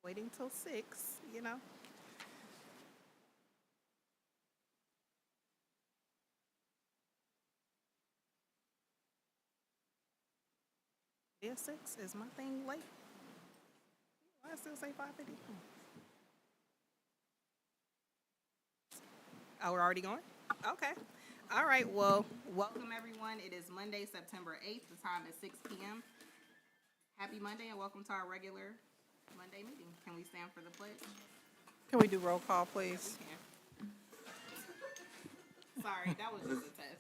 Waiting till 6, you know. Yeah, 6 is my thing late. Why I still say 5:50? Oh, we're already going? Okay. All right. Well, welcome everyone. It is Monday, September 8th. The time is 6 p.m. Happy Monday and welcome to our regular Monday meeting. Can we stand for the pledge? Can we do roll call, please? We can. Sorry, that was just a test.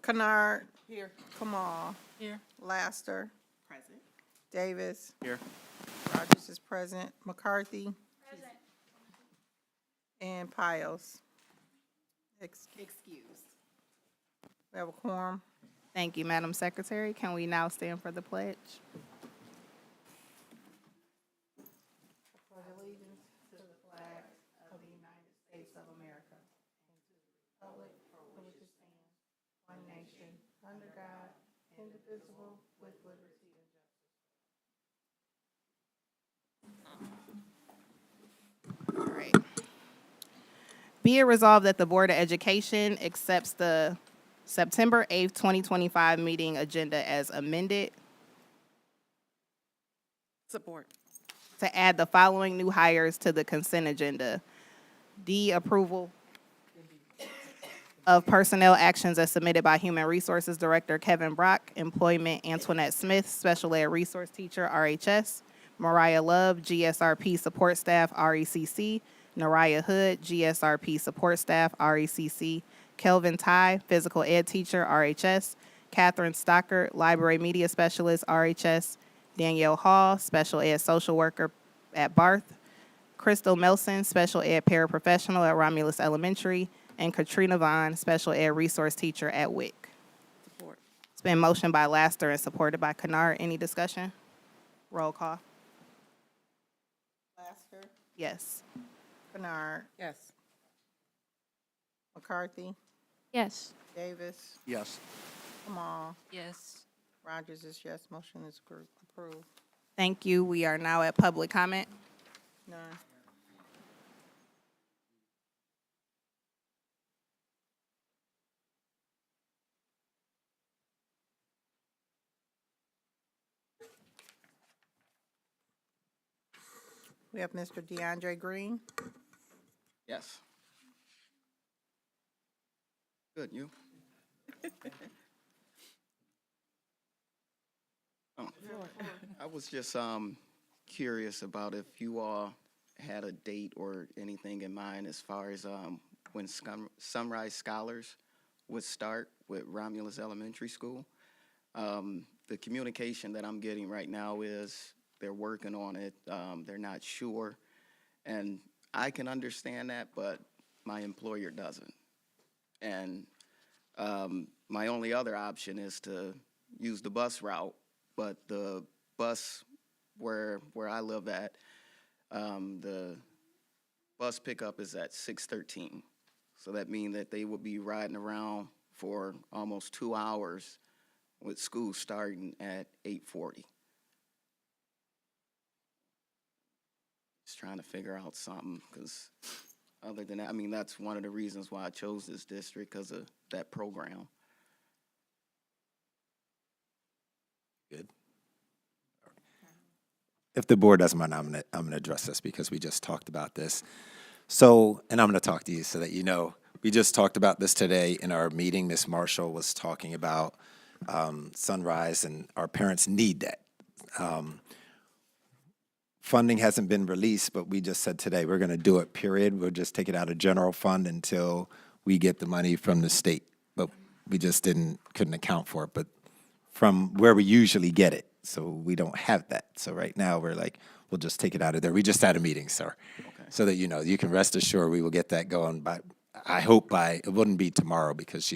Kennard, Here. Kamal, Here. Laster, Present. Davis, Here. Rogers is present, McCarthy. And Piles. Excused. We have a quorum. Thank you, Madam Secretary. Can we now stand for the pledge? Pledge allegiance to the flag of the United States of America and to the republic for which it stands, one nation, under God, indivisible, with liberty and justice. All right. Be it resolved that the Board of Education accepts the September 8th, 2025 meeting agenda as amended Support. to add the following new hires to the consent agenda. D, approval of personnel actions as submitted by Human Resources Director Kevin Brock, employment Antoinette Smith, special ed resource teacher, RHS, Mariah Love, GSRP support staff, RECC, Nariah Hood, GSRP support staff, RECC, Kelvin Ty, physical ed teacher, RHS, Catherine Stockert, library media specialist, RHS, Danielle Hall, special ed social worker at Barth, Crystal Melson, special ed paraprofessional at Romulus Elementary, and Katrina Vaughn, special ed resource teacher at WIC. Support. It's been motioned by Laster and supported by Kennard. Any discussion? Roll call. Laster, Yes. Kennard, Yes. McCarthy, Yes. Davis, Yes. Kamal, Yes. Rogers is yes, motion is approved. Thank you. We are now at public comment. None. We have Mr. DeAndre Green. Yes. Good, you? Oh, I was just curious about if you all had a date or anything in mind as far as when Sunrise Scholars would start with Romulus Elementary School. The communication that I'm getting right now is they're working on it. They're not sure. And I can understand that, but my employer doesn't. And my only other option is to use the bus route, but the bus where I live at, the bus pickup is at 6:13. So that means that they will be riding around for almost 2 hours with school starting at 8:40. Just trying to figure out something, because other than that, I mean, that's one of the reasons why I chose this district, because of that program. Good. If the board doesn't mind, I'm gonna address this because we just talked about this. So, and I'm gonna talk to you so that you know, we just talked about this today in our meeting. Ms. Marshall was talking about Sunrise, and our parents need that. Funding hasn't been released, but we just said today, we're gonna do it, period. We'll just take it out of general fund until we get the money from the state. But we just couldn't account for it, but from where we usually get it. So we don't have that. So right now, we're like, we'll just take it out of there. We just had a meeting, sir. Okay. So that you know, you can rest assured we will get that going by, I hope by, it wouldn't be tomorrow because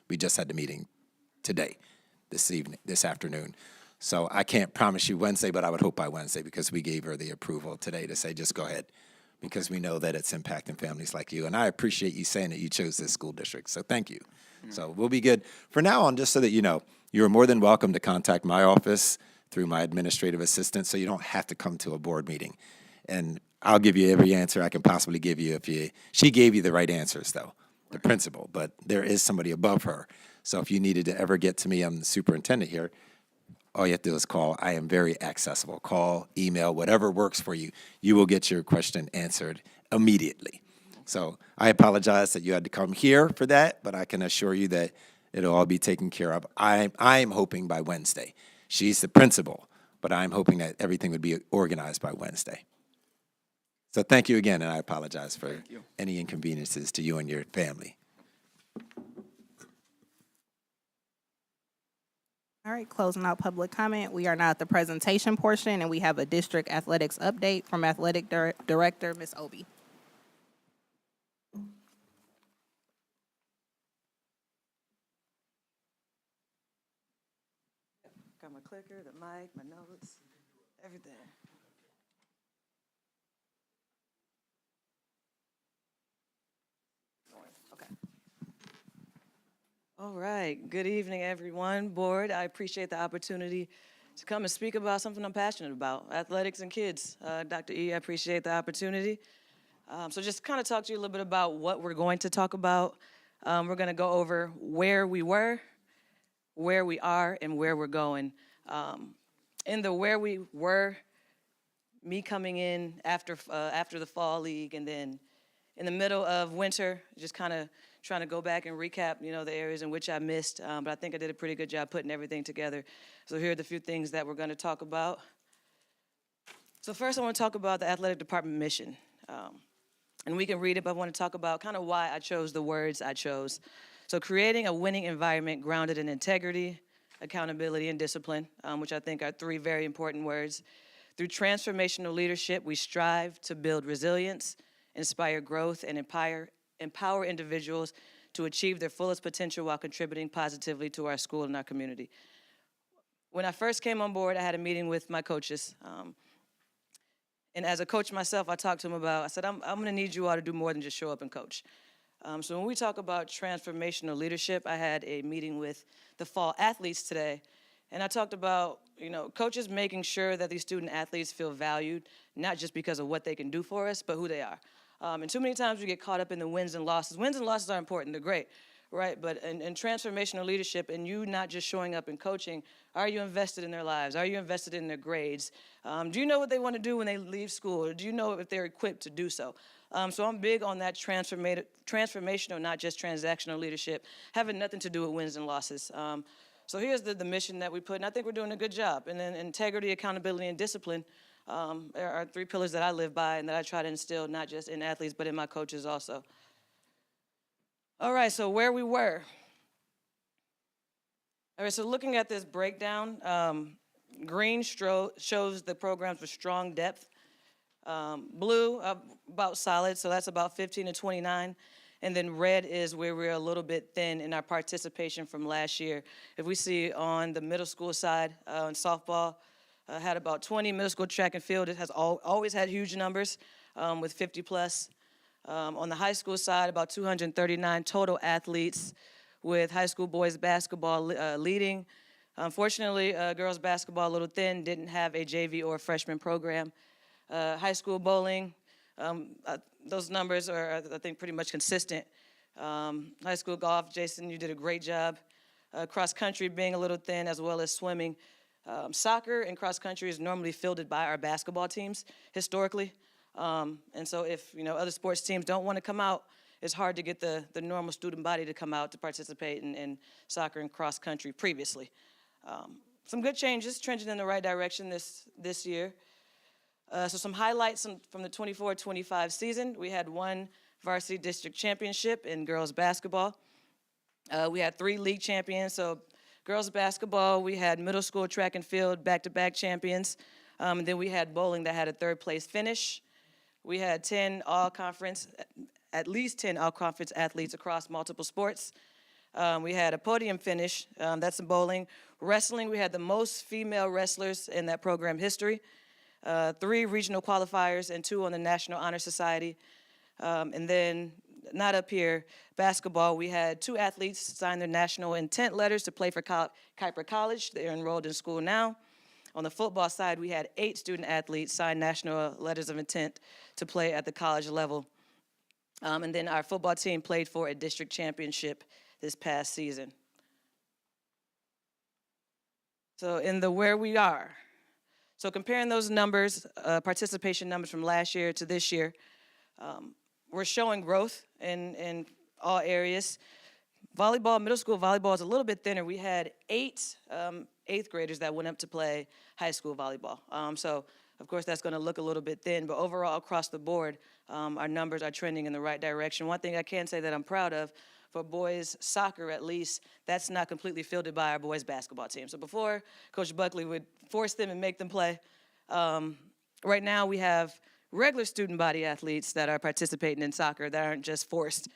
we just had the meeting today, this afternoon. So I can't promise you Wednesday, but I would hope by Wednesday because we gave her the approval today to say, just go ahead, because we know that it's impacting families like you. And I appreciate you saying that you chose this school district. So thank you. So we'll be good. For now on, just so that you know, you're more than welcome to contact my office through my administrative assistant, so you don't have to come to a board meeting. And I'll give you every answer I can possibly give you she gave you the right answers, though, the principal, but there is somebody above her. So if you needed to ever get to me, I'm the superintendent here, all you have to do is call. I am very accessible. Call, email, whatever works for you. You will get your question answered immediately. So I apologize that you had to come here for that, but I can assure you that it'll all be taken care of. I'm hoping by Wednesday. She's the principal, but I'm hoping that everything would be organized by Wednesday. So thank you again, and I apologize for any inconveniences to you and your family. All right, closing out public comment. We are now at the presentation portion, and we have a district athletics update from Athletic Director, Ms. Obi. Got my clicker, the mic, my notes, everything. Okay. All right. Good evening, everyone. Board, I appreciate the opportunity to come and speak about something I'm passionate about, athletics and kids. Dr. E, I appreciate the opportunity. So just kind of talk to you a little bit about what we're going to talk about. We're going to go over where we were, where we are, and where we're going. In the where we were, me coming in after the fall league, and then in the middle of winter, just kind of trying to go back and recap, the areas in which I missed. But I think I did a pretty good job putting everything together. So here are the few things that we're going to talk about. So first, I want to talk about the athletic department mission. And we can read it, but I want to talk about kind of why I chose the words I chose. So creating a winning environment grounded in integrity, accountability, and discipline, which I think are three very important words. Through transformational leadership, we strive to build resilience, inspire growth, and empower individuals to achieve their fullest potential while contributing positively to our school and our community. When I first came on board, I had a meeting with my coaches. And as a coach myself, I talked to them about, I said, I'm going to need you all to do more than just show up and coach. So when we talk about transformational leadership, I had a meeting with the fall athletes today, and I talked about, coaches making sure that these student athletes feel valued, not just because of what they can do for us, but who they are. And too many times we get caught up in the wins and losses. Wins and losses are important, they're great, right? But in transformational leadership, and you not just showing up and coaching, are you invested in their lives? Are you invested in their grades? Do you know what they want to do when they leave school? Or do you know if they're equipped to do so? So I'm big on that transformational, not just transactional leadership, having nothing to do with wins and losses. So here's the mission that we put, and I think we're doing a good job. And then integrity, accountability, and discipline are three pillars that I live by and that I try to instill not just in athletes, but in my coaches also. All right, so where we were. All right, so looking at this breakdown, green shows the programs with strong depth. Blue, about solid, so that's about 15 to 29. And then red is where we're a little bit thin in our participation from last year. If we see on the middle school side, in softball, had about 20. Middle school track and field, it has always had huge numbers with 50 plus. On the high school side, about 239 total athletes, with high school boys basketball leading. Unfortunately, girls basketball a little thin, didn't have a JV or a freshman program. High school bowling, those numbers are, I think, pretty much consistent. High school golf, Jason, you did a great job. Cross country being a little thin, as well as swimming. Soccer and cross country is normally fielded by our basketball teams historically. And so if other sports teams don't want to come out, it's hard to get the normal student body to come out to participate in soccer and cross country previously. Some good changes, trending in the right direction this year. So some highlights from the 24-25 season. We had one varsity district championship in girls basketball. We had 3 league champions. So girls basketball, we had middle school track and field back-to-back champions. And then we had bowling that had a 3rd place finish. We had 10 all-conference, at least 10 all-conference athletes across multiple sports. We had a podium finish, that's in bowling. Wrestling, we had the most female wrestlers in that program history. 3 regional qualifiers and 2 on the National Honor Society. And then, not up here, basketball, we had 2 athletes sign their national intent letters to play for Kuiper College. They're enrolled in school now. On the football side, we had 8 student athletes sign national letters of intent to play at the college level. And then our football team played for a district championship this past season. So in the where we are, so comparing those numbers, participation numbers from last year to this year, we're showing growth in all areas. Volleyball, middle school volleyball is a little bit thinner. We had 8 eighth graders that went up to play high school volleyball. So of course that's gonna look a little bit thin, but overall across the board, our numbers are trending in the right direction. One thing I can say that I'm proud of, for boys soccer at least, that's not completely fielded by our boys basketball team. So before, Coach Buckley would force them and make them play. Right now we have regular student body athletes that are participating in soccer that aren't just forced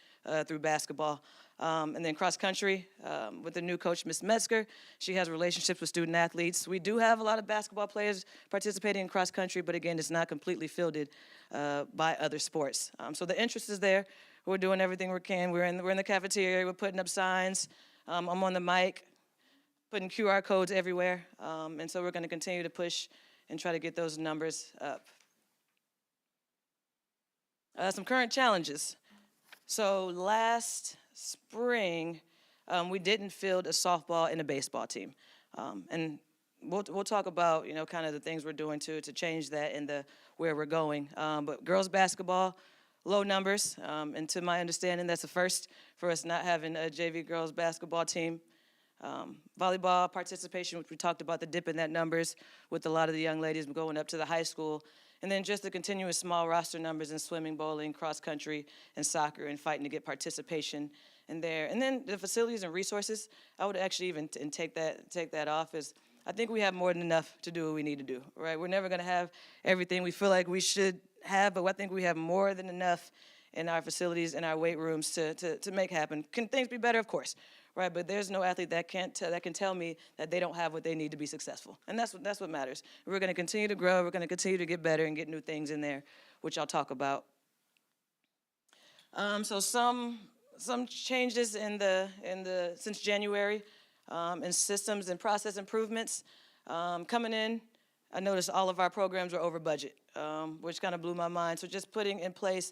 through basketball. And then cross country with the new coach, Ms. Metzger. She has relationships with student athletes. We do have a lot of basketball players participating in cross country, but again, it's not completely fielded by other sports. So the interest is there. We're doing everything we can. We're in the cafeteria. We're putting up signs. I'm on the mic, putting QR codes everywhere. And so we're going to continue to push and try to get those numbers up. Some current challenges. So last spring, we didn't field a softball and a baseball team. And we'll talk about, kind of the things we're doing to change that and where we're going. But girls basketball, low numbers, and to my understanding, that's the first for us not having a JV girls basketball team. Volleyball participation, which we talked about, the dip in that numbers with a lot of the young ladies going up to the high school. And then just the continuous small roster numbers in swimming, bowling, cross country, and soccer, and fighting to get participation in there. And then the facilities and resources, I would actually even take that off, is I think we have more than enough to do what we need to do, right? We're never gonna have everything we feel like we should have, but I think we have more than enough in our facilities and our weight rooms to make happen. Can things be better? Of course, right? But there's no athlete that can tell me that they don't have what they need to be successful, and that's what matters. We're going to continue to grow. We're going to continue to get better and get new things in there, which I'll talk about. So some changes since January, in systems and process improvements coming in. I noticed all of our programs were over budget, which kind of blew my mind. So just putting in place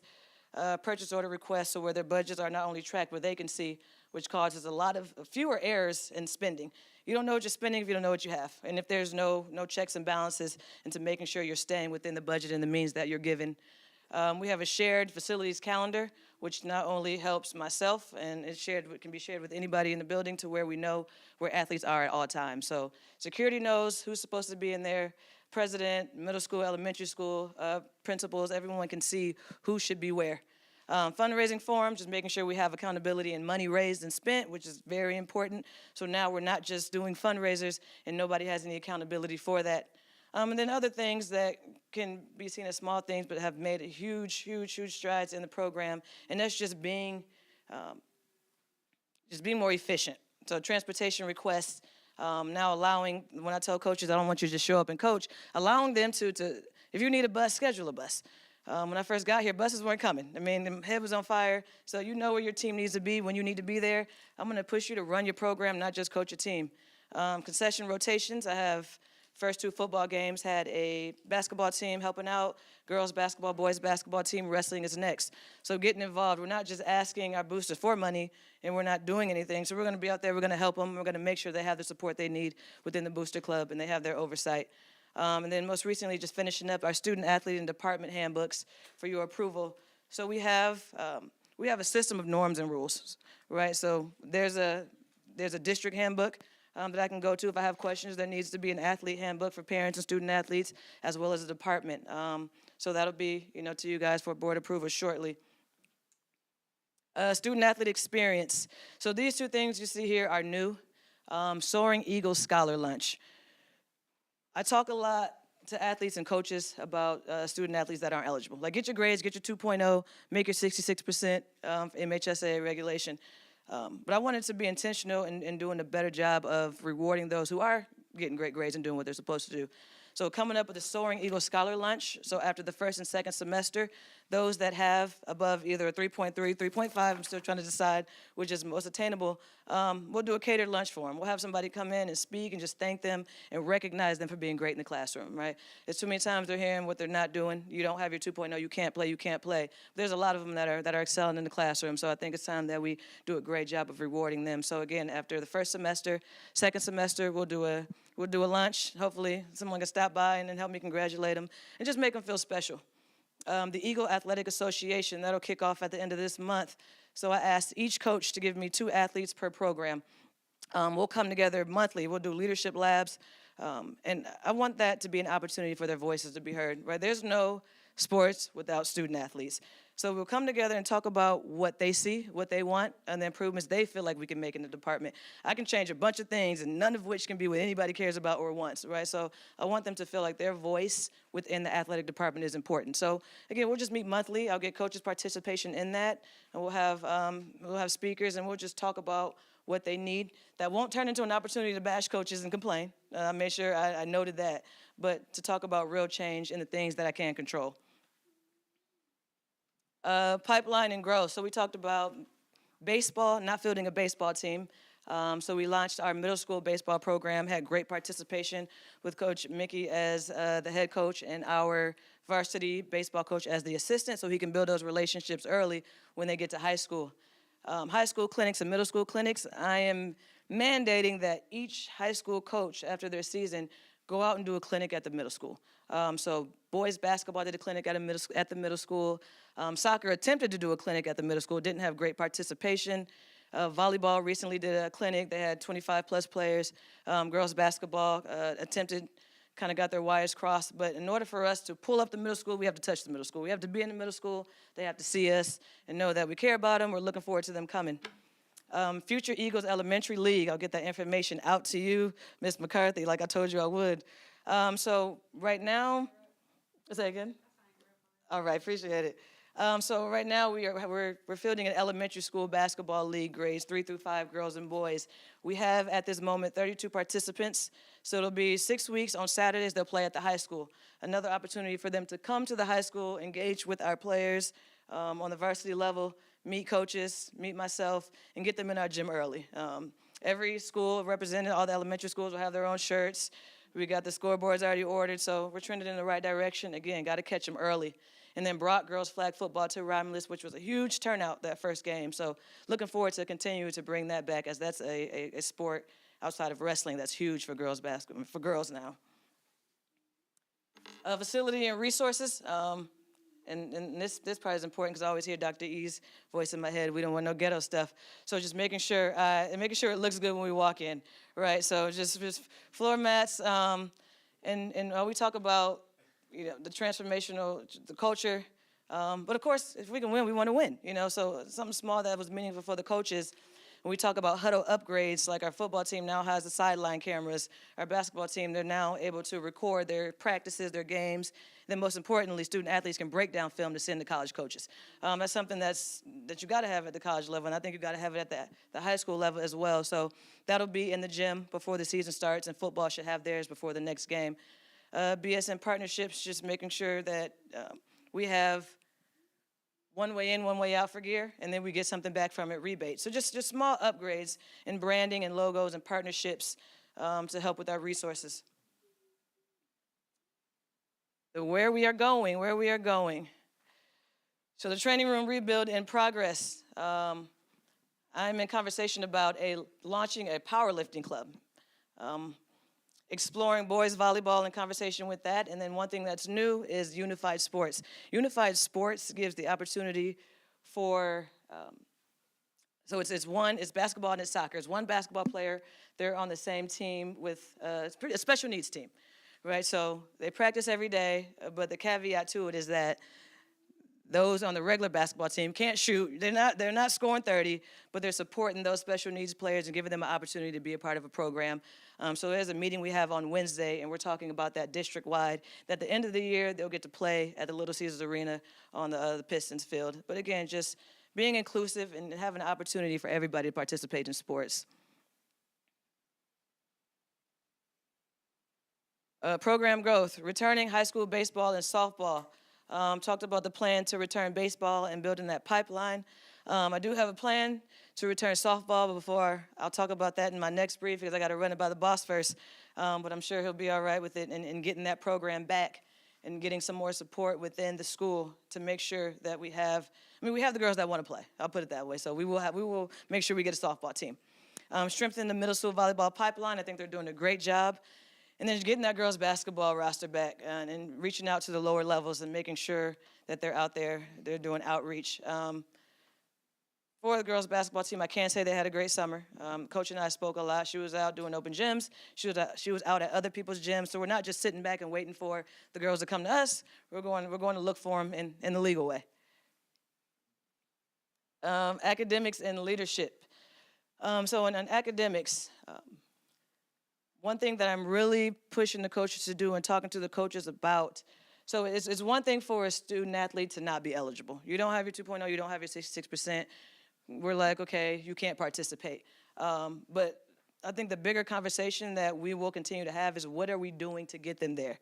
purchase order requests so where their budgets are not only tracked, but they can see, which causes a lot of fewer errors in spending. You don't know what you're spending if you don't know what you have. And if there's no checks and balances into making sure you're staying within the budget and the means that you're given. We have a shared facilities calendar, which not only helps myself, and it can be shared with anybody in the building to where we know where athletes are at all times. So security knows who's supposed to be in there. President, middle school, elementary school, principals, everyone can see who should be where. Fundraising forums, just making sure we have accountability and money raised and spent, which is very important. So now we're not just doing fundraisers and nobody has any accountability for that. And then other things that can be seen as small things but have made a huge strides in the program, and that's just being more efficient. So transportation requests, now allowing, when I tell coaches I don't want you to just show up and coach, allowing them to if you need a bus, schedule a bus. When I first got here, buses weren't coming. I mean, the head was on fire, so you know where your team needs to be when you need to be there. I'm gonna push you to run your program, not just coach your team. Concession rotations, I have first 2 football games, had a basketball team helping out, girls basketball, boys basketball team, wrestling is next. So getting involved, we're not just asking our boosters for money and we're not doing anything. So we're gonna be out there, we're gonna help them, we're gonna make sure they have the support they need within the booster club and they have their oversight. And then most recently, just finishing up our student athlete and department handbooks for your approval. So we have a system of norms and rules, right? So there's a district handbook that I can go to if I have questions. There needs to be an athlete handbook for parents and student athletes, as well as a department. So that'll be, to you guys for board approval shortly. Student athlete experience. So these 2 things you see here are new. Soaring Eagle Scholar Lunch. I talk a lot to athletes and coaches about student athletes that aren't eligible. Like, get your grades, get your 2.0, make your 66% MHSA regulation. But I wanted to be intentional in doing a better job of rewarding those who are getting great grades and doing what they're supposed to do. So coming up with the Soaring Eagle Scholar Lunch. So after the first and second semester, Those that have above either a 3.3, 3.5, I'm still trying to decide which is most attainable, we'll do a catered lunch for them. We'll have somebody come in and speak and just thank them and recognize them for being great in the classroom, right? There's too many times they're hearing what they're not doing. You don't have your 2.0, you can't play. There's a lot of them that are excelling in the classroom, so I think it's time that we do a great job of rewarding them. So again, after the first semester, second semester, we'll do a lunch. Hopefully someone can stop by and then help me congratulate them and just make them feel special. The Eagle Athletic Association, that'll kick off at the end of this month. So I asked each coach to give me 2 athletes per program. We'll come together monthly. We'll do leadership labs. And I want that to be an opportunity for their voices to be heard, right? There's no sports without student athletes. So we'll come together and talk about what they see, what they want, and the improvements they feel like we can make in the department. I can change a bunch of things, and none of which can be what anybody cares about or wants, right? So I want them to feel like their voice within the athletic department is important. So again, we'll just meet monthly. I'll get coaches' participation in that, and we'll have speakers, and we'll just talk about what they need. That won't turn into an opportunity to bash coaches and complain. I made sure I noted that, but to talk about real change in the things that I can control. Pipeline and growth. So we talked about baseball, not fielding a baseball team. So we launched our middle school baseball program, had great participation with Coach Mickey as the head coach and our varsity baseball coach as the assistant, so he can build those relationships early when they get to high school. High school clinics and middle school clinics, I am mandating that each high school coach after their season go out and do a clinic at the middle school. So boys basketball did a clinic at the middle school. Soccer attempted to do a clinic at the middle school, didn't have great participation. Volleyball recently did a clinic. They had 25-plus players. Girls basketball attempted, kind of got their wires crossed. But in order for us to pull up the middle school, we have to touch the middle school. We have to be in the middle school. They have to see us and know that we care about them. We're looking forward to them coming. Future Eagles Elementary League, I'll get that information out to you, Ms. McCarthy, like I told you I would. So right now, is that again? All right, appreciate it. So right now we're fielding an elementary school basketball league, grades 3 through 5, girls and boys. We have at this moment 32 participants. So it'll be 6 weeks. On Saturdays they'll play at the high school. Another opportunity for them to come to the high school, engage with our players on the varsity level, meet coaches, meet myself, and get them in our gym early. Every school represented, all the elementary schools will have their own shirts. We got the scoreboards already ordered, so we're trending in the right direction. Again, got to catch them early. And then brought girls flag football to Romulus, which was a huge turnout that first game. So looking forward to continue to bring that back, as that's a sport outside of wrestling that's huge for girls basketball, for girls now. Facility and resources. And this part is important because I always hear Dr. E's voice in my head. We don't want no ghetto stuff. So just making sure it looks good when we walk in, right? So just floor mats, and we talk about the transformational, the culture. But of course, if we can win, we want to win. So something small that was meaningful for the coaches. When we talk about huddle upgrades, like our football team now has the sideline cameras. Our basketball team, they're now able to record their practices, their games. Then most importantly, student athletes can break down film to send to college coaches. That's something that you got to have at the college level, and I think you got to have it at the high school level as well. So that'll be in the gym before the season starts, and football should have theirs before the next game. BSN partnerships, just making sure that we have one way in, one way out for gear, and then we get something back from it, rebate. So just small upgrades in branding and logos and partnerships to help with our resources. So where we are going. So the training room rebuild in progress. I'm in conversation about launching a powerlifting club. Exploring boys volleyball in conversation with that. And then one thing that's new is unified sports. Unified sports gives the opportunity for, so it's basketball and it's soccer. It's one basketball player. They're on the same team with a special needs team, right? So they practice every day, but the caveat to it is that those on the regular basketball team can't shoot. They're not scoring 30, but they're supporting those special needs players and giving them an opportunity to be a part of a program. So there's a meeting we have on Wednesday, and we're talking about that district-wide. At the end of the year, they'll get to play at the Little Caesars Arena on the Pistons field. But again, just being inclusive and having an opportunity for everybody to participate in sports. Program growth, returning high school baseball and softball. Talked about the plan to return baseball and building that pipeline. I do have a plan to return softball, but before I'll talk about that in my next brief because I got to run it by the boss first. But I'm sure he'll be all right with it and getting that program back and getting some more support within the school to make sure that we have the girls that want to play. I'll put it that way. So we will make sure we get a softball team. Strengthen the middle school volleyball pipeline. I think they're doing a great job. And then getting that girls basketball roster back and reaching out to the lower levels and making sure that they're out there, they're doing outreach. For the girls basketball team, I can say they had a great summer. Coach and I spoke a lot. She was out doing open gyms. She was out at other people's gyms. So we're not just sitting back and waiting for the girls to come to us. We're going to look for them in the legal way. Academics and leadership. So in academics, one thing that I'm really pushing the coaches to do and talking to the coaches about, so it's one thing for a student athlete to not be eligible. You don't have your 2.0, you don't have your 66%. We're like, okay, you can't participate. But I think the bigger conversation that we will continue to have is what are we doing to get them there?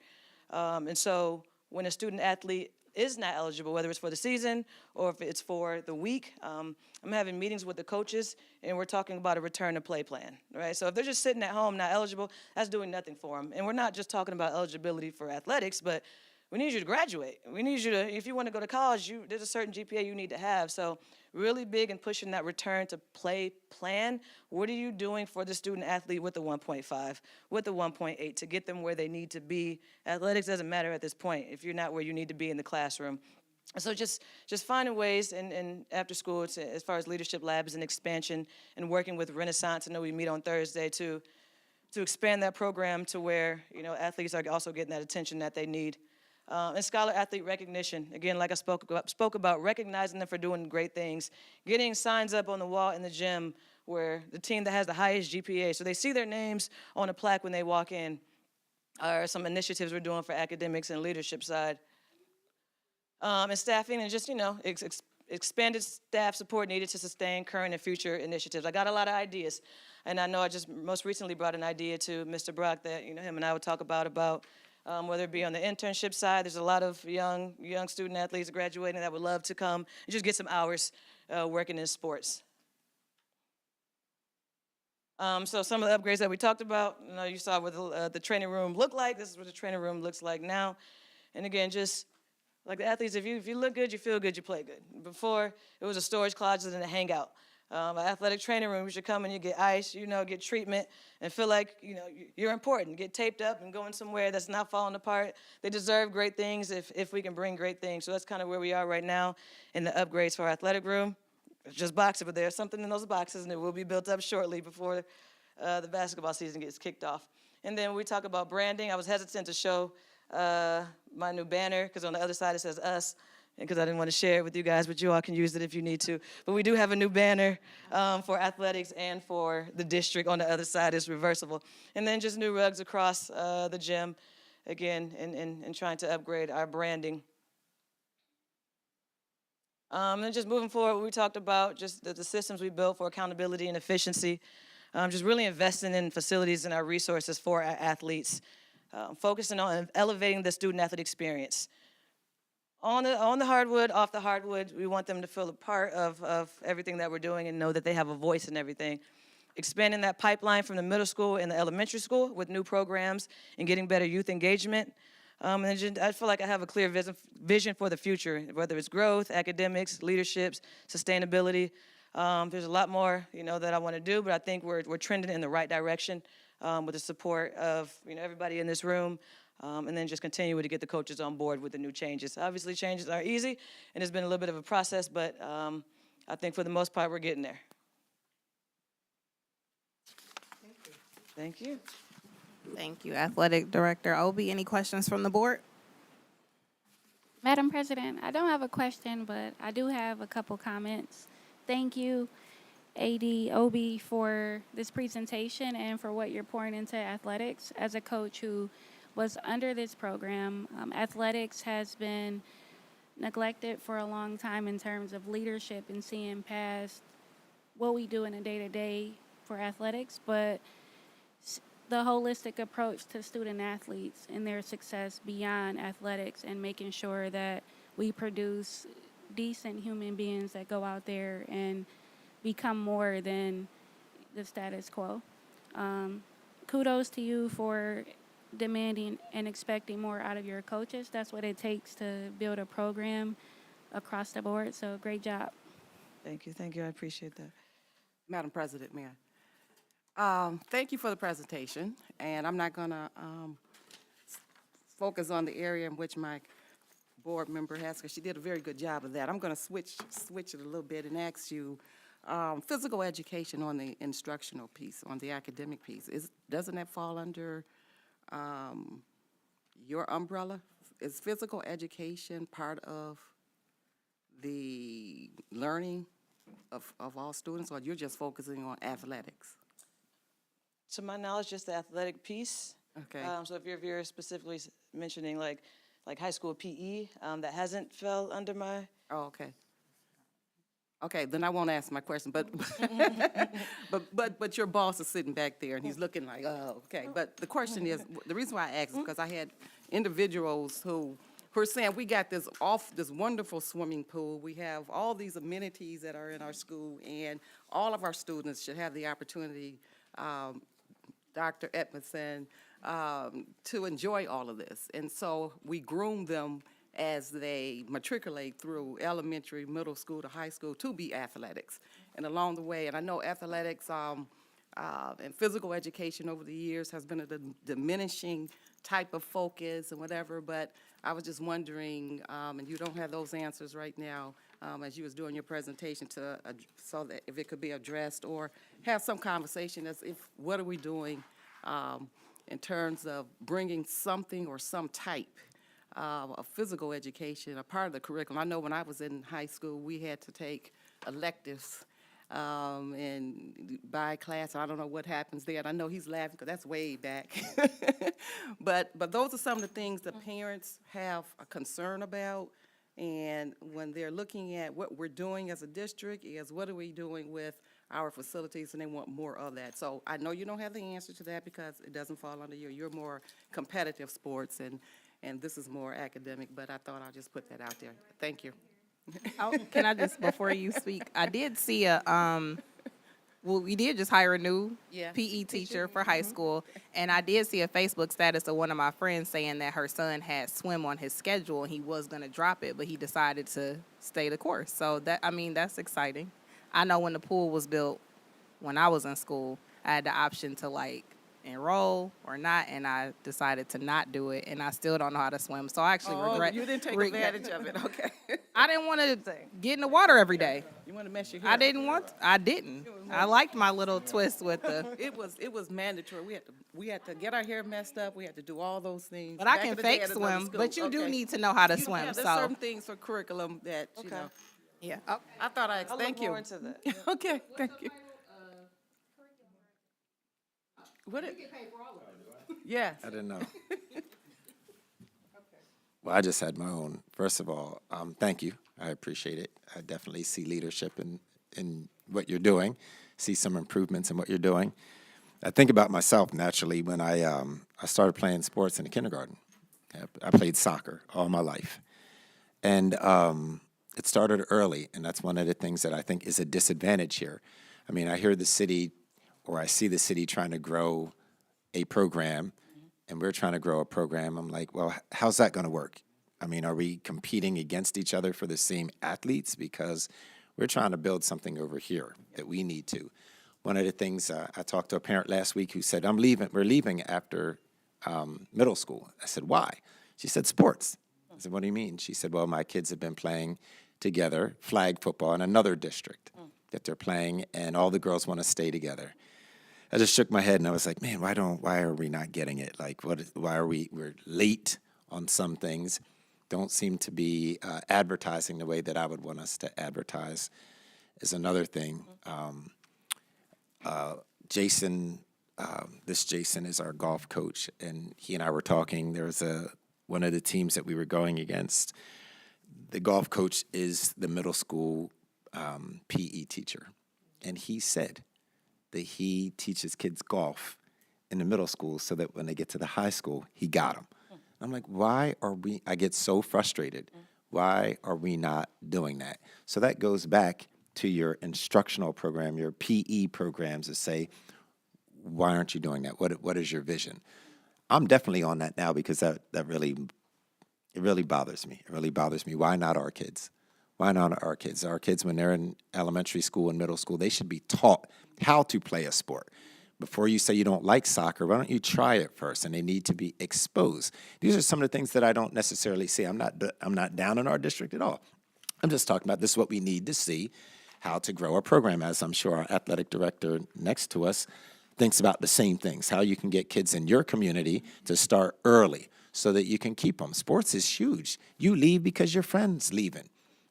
And so when a student athlete is not eligible, whether it's for the season or if it's for the week, I'm having meetings with the coaches and we're talking about a return to play plan, right? So if they're just sitting at home not eligible, that's doing nothing for them. And we're not just talking about eligibility for athletics, but we need you to graduate. We need you to, if you want to go to college, there's a certain GPA you need to have. So really big in pushing that return to play plan. What are you doing for the student athlete with the 1.5, with the 1.8 to get them where they need to be? Athletics doesn't matter at this point if you're not where you need to be in the classroom. So just finding ways in after school as far as leadership labs and expansion and working with Renaissance. I know we meet on Thursday to expand that program to where, athletes are also getting that attention that they need. And scholar athlete recognition. Again, like I spoke about, recognizing them for doing great things, getting signs up on the wall in the gym where the team that has the highest GPA, so they see their names on a plaque when they walk in, are some initiatives we're doing for academics and leadership side. And staffing and just, expanded staff support needed to sustain current and future initiatives. I got a lot of ideas. And I know I just most recently brought an idea to Mr. Brock that, him and I would talk about whether it be on the internship side. There's a lot of young student athletes graduating that would love to come and just get some hours working in sports. So some of the upgrades that we talked about, you saw what the training room looked like. This is what the training room looks like now. And again, just like the athletes, if you look good, you feel good, you play good. Before, it was a storage closet and a hangout. An athletic training room, you should come and you get ice, get treatment, and feel like, you're important. Get taped up and going somewhere that's not falling apart. They deserve great things if we can bring great things. So that's kind of where we are right now in the upgrades for our athletic room. It's just boxes, but there's something in those boxes, and it will be built up shortly before the basketball season gets kicked off. And then we talk about branding. I was hesitant to show my new banner because on the other side it says us, because I didn't want to share it with you guys, but you all can use it if you need to. But we do have a new banner for athletics and for the district. On the other side is reversible. And then just new rugs across the gym, again, and trying to upgrade our branding. And just moving forward, we talked about just the systems we built for accountability and efficiency, just really investing in facilities and our resources for our athletes, focusing on elevating the student-athlete experience. On the hardwood, off the hardwood, we want them to feel a part of everything that we're doing and know that they have a voice in everything. Expanding that pipeline from the middle school and the elementary school with new programs and getting better youth engagement. And I feel like I have a clear vision for the future, whether it's growth, academics, leaderships, sustainability. There's a lot more, that I want to do, but I think we're trending in the right direction with the support of, everybody in this room. And then just continue to get the coaches on board with the new changes. Obviously, changes are easy, and it's been a little bit of a process, but I think for the most part, we're getting there. Thank you. Thank you, Athletic Director Obi. Any questions from the board? Madam President, I don't have a question, but I do have a couple comments. Thank you, AD Obi, for this presentation and for what you're pouring into athletics. As a coach who was under this program, athletics has been neglected for a long time in terms of leadership and seeing past what we do in a day-to-day for athletics, but the holistic approach to student athletes and their success beyond athletics and making sure that we produce decent human beings that go out there and become more than the status quo. Kudos to you for demanding and expecting more out of your coaches. That's what it takes to build a program across the board. So great job. Thank you, I appreciate that. Madam President, Mayor. Thank you for the presentation, and I'm not going to focus on the area in which my board member has, because she did a very good job of that. I'm going to switch it a little bit and ask you, physical education on the instructional piece, on the academic piece, doesn't that fall under your umbrella? Is physical education part of the learning of all students, or you're just focusing on athletics? To my knowledge, just the athletic piece. Okay. So if you're specifically mentioning like high school PE, that hasn't fell under my. Oh, okay. Okay, then I won't ask my question, but, but your boss is sitting back there, and he's looking like, oh, okay. But the question is, the reason why I asked is because I had individuals who are saying, we got this wonderful swimming pool, we have all these amenities that are in our school, and all of our students should have the opportunity, Dr. Edmondson, to enjoy all of this. And so we groom them as they matriculate through elementary, middle school to high school to be athletics. And along the way, and I know athletics and physical education over the years has been a diminishing type of focus and whatever, but I was just wondering, and you don't have those answers right now, as you was doing your presentation, so that if it could be addressed or have some conversation as if, what are we doing in terms of bringing something or some type of physical education, a part of the curriculum. I know when I was in high school, we had to take electives and by class. I don't know what happens there. And I know he's laughing because that's way back. But those are some of the things that parents have a concern about. And when they're looking at what we're doing as a district is what are we doing with our facilities, and they want more of that. So I know you don't have the answer to that because it doesn't fall under you. You're more competitive sports, and this is more academic, but I thought I'd just put that out there. Thank you. Oh, can I just, before you speak, I did see well, we did just hire a new Yeah. PE teacher for high school, and I did see a Facebook status of one of my friends saying that her son had swim on his schedule and he was going to drop it, but he decided to stay the course. So that's exciting. I know when the pool was built, when I was in school, I had the option to enroll or not, and I decided to not do it, and I still don't know how to swim. So I actually regret. You didn't take advantage of it, okay. I didn't want to get in the water every day. You want to mess your hair I up. didn't. I liked my little twist with the. It was mandatory. We had to get our hair messed up. We had to do all those things. But I Back can in the day fake at another swim. school. But you do Okay. need to know how to Yeah, swim. there's So certain things for curriculum that, you know. yeah. I thought I, I'll thank look you. more into that. Okay, thank you. What it? Yes. I didn't know. Well, I just had my own. First of all, thank you. I appreciate it. I definitely see leadership in what you're doing, see some improvements in what you're doing. I think about myself naturally when I started playing sports in the kindergarten. I played soccer all my life. And it started early, and that's one of the things that I think is a disadvantage here. I mean, I hear the city, or I see the city trying to grow a program, and we're trying to grow a program. I'm like, well, how's that going to work? I mean, are we competing against each other for the same athletes? Because we're trying to build something over here that we need to. One of the things, I talked to a parent last week who said, we're leaving after middle school. I said, why? She said, sports. I said, what do you mean? She said, well, my kids have been playing together, flag football in another district that they're playing, and all the girls want to stay together. I just shook my head and I was like, man, why are we not getting it? Like, why are we're late on some things, don't seem to be advertising the way that I would want us to advertise is another thing. Jason, Jason is our golf coach, and he and I were talking. There was one of the teams that we were going against. The golf coach is the middle school PE teacher, and he said that he teaches kids golf in the middle school so that when they get to the high school, he got them. I'm like, why are we? I get so frustrated Why are we not doing that? So that goes back to your instructional program, your PE programs, to say, why aren't you doing that? What is your vision? I'm definitely on that now because that really bothers me. It really bothers me. Why not our kids? Why not our kids? Our kids, when they're in elementary school and middle school, they should be taught how to play a sport. Before you say you don't like soccer, why don't you try it first? And they need to be exposed. These are some of the things that I don't necessarily see. I'm not down in our district at all. I'm just talking about this is what we need to see, how to grow a program, as I'm sure our athletic director next to us thinks about the same things, how you can get kids in your community to start early so that you can keep them. Sports is huge. You leave because your friend's leaving,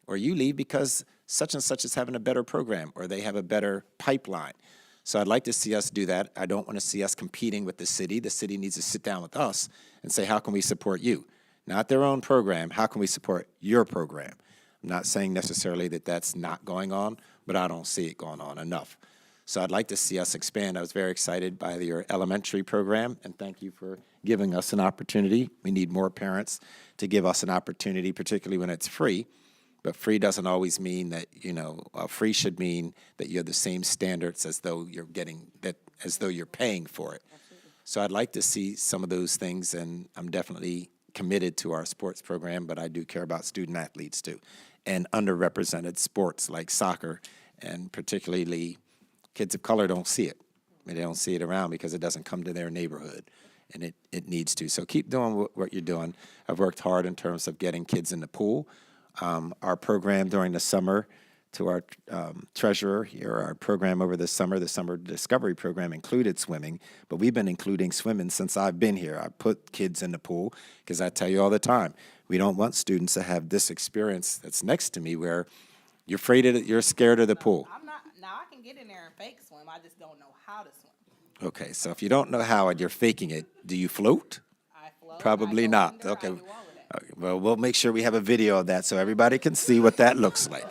or you leave because such and such is having a better program, or they have a better pipeline. So I'd like to see us do that. I don't want to see us competing with the city. The city needs to sit down with us and say, how can we support you? Not their own program. How can we support your program? I'm not saying necessarily that that's not going on, but I don't see it going on enough. So I'd like to see us expand. I was very excited by your elementary program, and thank you for giving us an opportunity. We need more parents to give us an opportunity, particularly when it's free. But free doesn't always mean that, free should mean that you have the same standards as though you're paying for it. So I'd like to see some of those things, and I'm definitely committed to our sports program, but I do care about student athletes too, and underrepresented sports like soccer, and particularly kids of color don't see it. They don't see it around because it doesn't come to their neighborhood, and it needs to. So keep doing what you're doing. I've worked hard in terms of getting kids in the pool. Our program during the summer, to our treasurer here, our program over the summer discovery program included swimming, but we've been including swimming since I've been here. I put kids in the pool because I tell you all the time, we don't want students to have this experience that's next to me where you're scared of the pool. I'm not, now I can get in there and fake swim, I just don't know how to swim. Okay, so if you don't know how and you're faking it, do you float? I float. Probably I go not. under, Okay. I do all of that. Okay, well, we'll make sure we have a video of that so everybody can see what that looks like.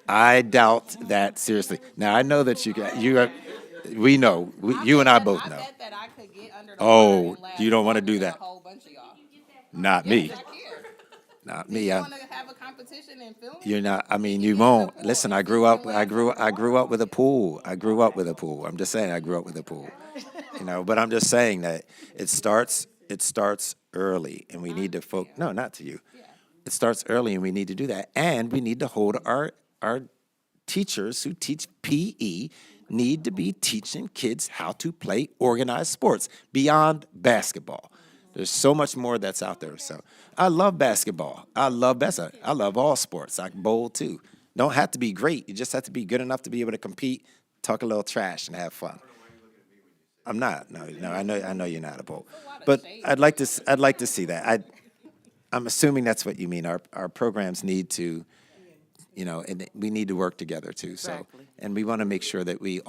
I doubt that seriously. Now I know that we know. You and I both know. I bet that I could get under the Oh, water and last you don't wanna longer do than that. A whole bunch of y'all. Not me. Yes, I can. Not Do me. you want to have a competition and film it? You're not. I mean, You you get in the won't. pool. Listen, If I you grew can up. last I grew longer. up with a pool. I grew up with a pool. I'm just saying, I grew up with a pool. But I'm just saying that it starts early, and we need to No, not to you. It starts early, and we need to do that, and we need to hold our teachers who teach PE need to be teaching kids how to play organized sports beyond basketball. There's so much more that's out there. So I love basketball. I love all sports. I can bowl too. Don't have to be great. You just have to be good enough to be able to compete, talk a little trash, and have fun. I'm not. No. I know you're not a bowl. But I'd like to see that. I'm assuming that's what you mean. Our programs need to, and we need to work together too. So, Exactly. and we want to make sure that we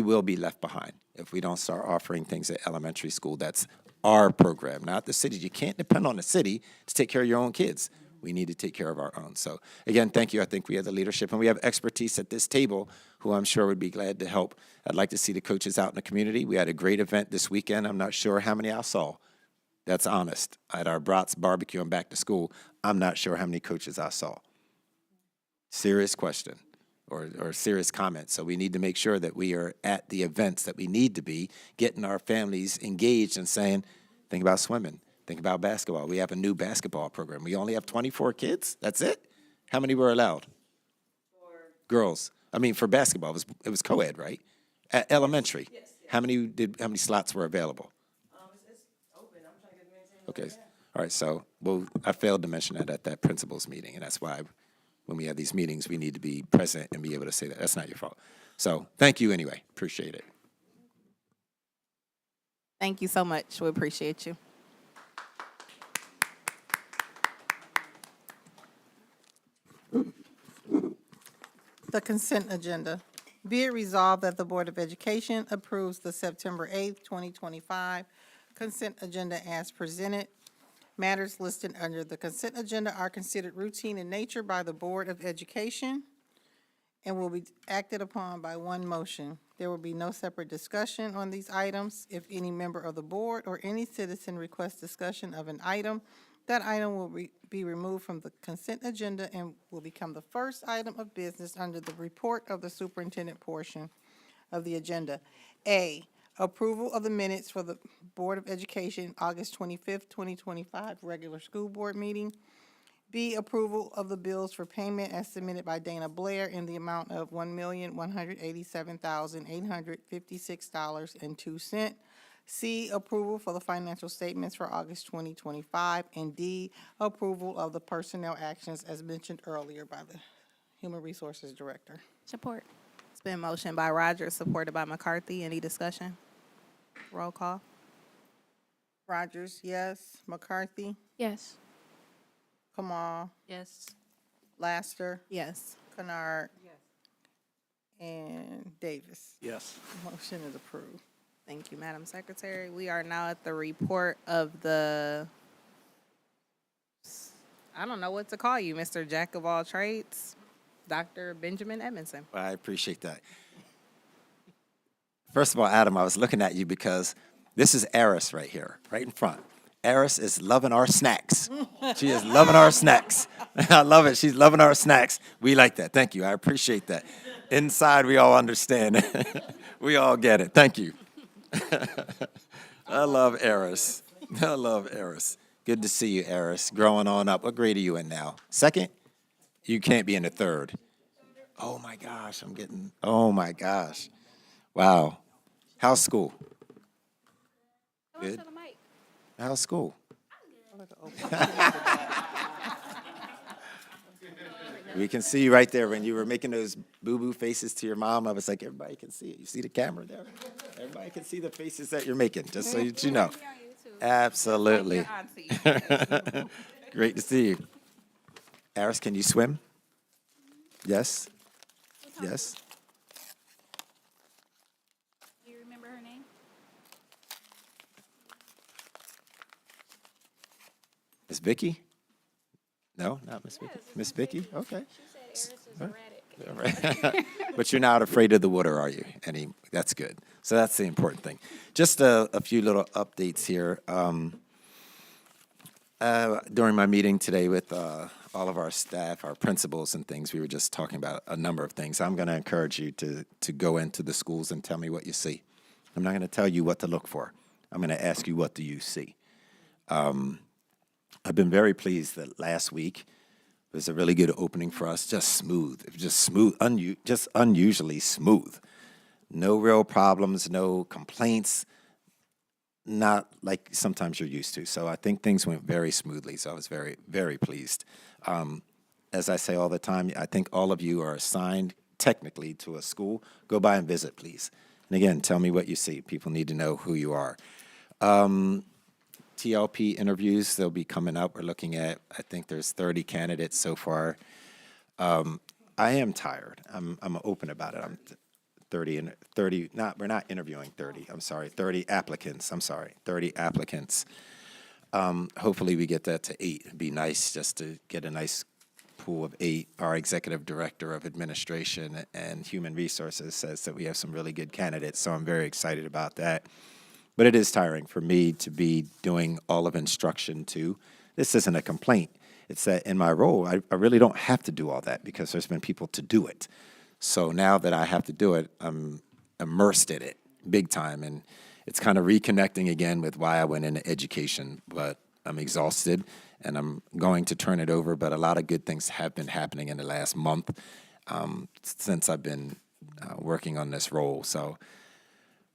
will be left behind if we don't start offering things at elementary school. That's our program, not the city. You can't depend on the city to take care of your own kids. We need to take care of our own. So again, thank you. I think we have the leadership and we have expertise at this table who I'm sure would be glad to help. I'd like to see the coaches out in the community. We had a great event this weekend. I'm not sure how many I saw. That's honest. At our Brats barbecue and back to school, I'm not sure how many coaches I saw. Serious question or serious comment. So we need to make sure that we are at the events that we need to be, getting our families engaged and saying, think about swimming, think about basketball. We have a new basketball program. We only have 24 kids. That's it? How many were allowed? Girls. I mean, for basketball, it was co-ed, right? At elementary. Yes. How many slots were available? It's open. I'm trying to get the maintain. Okay. All right. So, I failed to mention that at that principals meeting, and that's why when we have these meetings, we need to be present and be able to say that. That's not your fault. So, thank you anyway. Appreciate it. Thank you so much. We appreciate you. The consent agenda. Be it resolved that the Board of Education approves the September 8th, 2025 consent agenda as presented. Matters listed under the consent agenda are considered routine in nature by the Board of Education and will be acted upon by one motion. There will be no separate discussion on these items. If any member of the board or any citizen requests discussion of an item, that item will be removed from the consent agenda and will become the first item of business under the report of the superintendent portion of the agenda. A, approval of the minutes for the Board of Education, August 25th, 2025, regular school board meeting. B, approval of the bills for payment as submitted by Dana Blair in the amount of $1,187,856.02. C, approval for the financial statements for August 2025. And D, approval of the personnel actions as mentioned earlier by the Human Resources Director. Support. It's been motioned by Rogers, supported by McCarthy. Any discussion? Roll call. Rogers, yes. McCarthy? Yes. Kamal? Yes. Laster? Yes. Kennard? And Davis. Yes. Motion is approved. Thank you, Madam Secretary. We are now at the report of the, I don't know what to call you, Mr. Jack of all trades, Dr. Benjamin Edmondson. I appreciate that. First of all, Adam, I was looking at you because this is Eris right here, right in front. Eris is loving our snacks. She is loving our snacks. I love it. She's loving our snacks. We like that. Thank you. I appreciate that. Inside, we all understand. We all get it. Thank you. I love Eris. I love Eris. Good to see you, Eris. Growing on up. What grade are you in now? Second? You can't be in the third. Oh my gosh, oh my gosh. Wow. How's school? Good. How's school? We can see you right there when you were making those boo-boo faces to your mom. I was like, everybody can see it. You see the camera there? Everybody can see the faces that you're making, just so you know. Absolutely. Great to see you. Aris, can you swim? Yes? Yes? Do you remember her name? Miss Vicky? No, not Miss Vicky. Miss Vicky? Okay. She said Eris is erratic. But you're not afraid of the water, are you? That's good. So that's the important thing. Just a few little updates here. During my meeting today with all of our staff, our principals and things, we were just talking about a number of things. I'm going to encourage you to go into the schools and tell me what you see. I'm not going to tell you what to look for. I'm going to ask you, what do you see? I've been very pleased that last week was a really good opening for us, just smooth, just unusually smooth. No real problems, no complaints, not like sometimes you're used to. So I think things went very smoothly, so I was very, very pleased. As I say all the time, I think all of you are assigned technically to a school. Go by and visit, please. And again, tell me what you see. People need to know who you are. TLP interviews, they'll be coming up. We're looking at, I think there's 30 candidates so far. I am tired. I'm open about it. I'm 30, we're not interviewing 30. I'm sorry, 30 applicants. 30 applicants. Hopefully we get that to 8. It'd be nice just to get a nice pool of 8. Our executive director of administration and human resources says that we have some really good candidates, so I'm very excited about that. But it is tiring for me to be doing all of instruction too. This isn't a complaint. It's that in my role, I really don't have to do all that because there's been people to do it. So now that I have to do it, I'm immersed in it big time. And it's kind of reconnecting again with why I went into education. But I'm exhausted and I'm going to turn it over. But a lot of good things have been happening in the last month since I've been working on this role. So